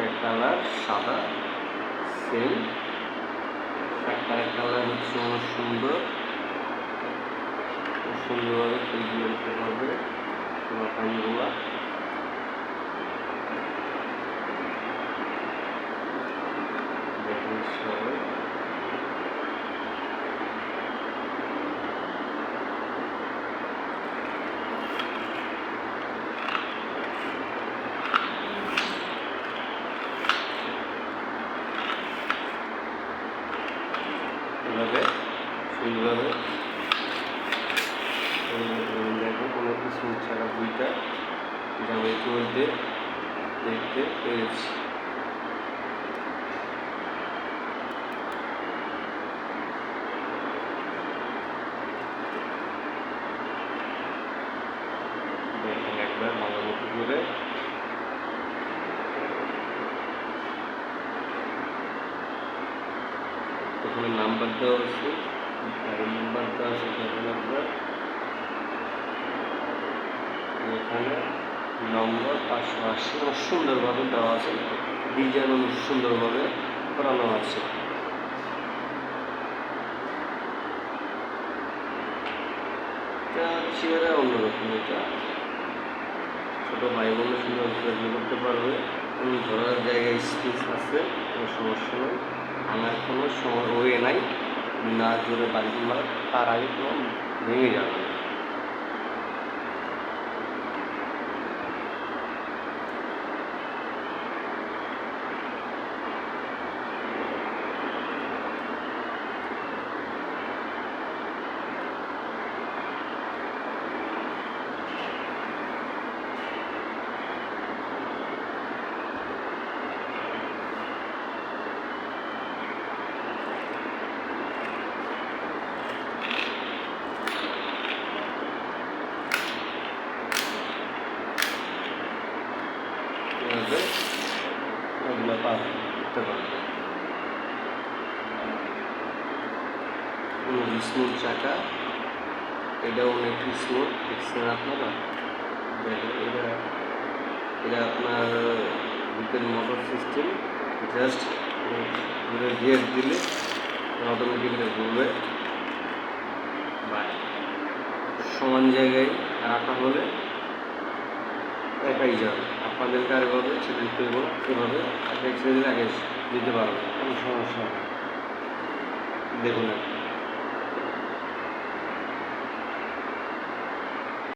একটা কালার সাদা সেম, একটা কালার হচ্ছে অনেক সুন্দর, সুন্দরভাবে তৈরি করতে পারবে বাটামগুলা। দেখুন সবাই এভাবে সুন্দরভাবে দেখো কোনো কিছু ছাড়া দুইটা জামাই মধ্যে দেখতে পেরেছি। দেখেন একবার ভালো মতো করে ওখানে নাম্বার দেওয়া আছে, গাড়ির নাম্বার দেওয়া আছে। দেখেন একবার এখানে নম্বর 580 সুন্দরভাবে দেওয়া আছে, ডিজাইন সুন্দরভাবে করানো আছে। এটা চেয়ারে অন্যরকম, এটা ছোটো ভাই বোনের সুন্দর করতে পারবে এবং ধরার জায়গায় স্পেস আছে, কোনো সমস্যা নেই। আমার কোনো ওয়ে নাই, না জোরে বাড়ি তার আগে কোনো ভেঙে যাবে না। এগুলো করতে পারবে। স্মুথ চাকা, এটাও অনেক স্মুথ, দেখছেন আপনারা। দেখেন এটা আপনার ভিতরে মোটর সিস্টেম, জাস্ট গিয়ার দিলে অটোমেটিক্যালি ঘুরবে। বা সমান জায়গায় রাখা হলে একাই যাবে, আপনাদেরকে আরেকভাবে ছেড়ে দিতে হবে, এভাবে একাই ছেড়ে দিলে আগে দিতে পারবে, কোনো সমস্যা হবে। দেখুন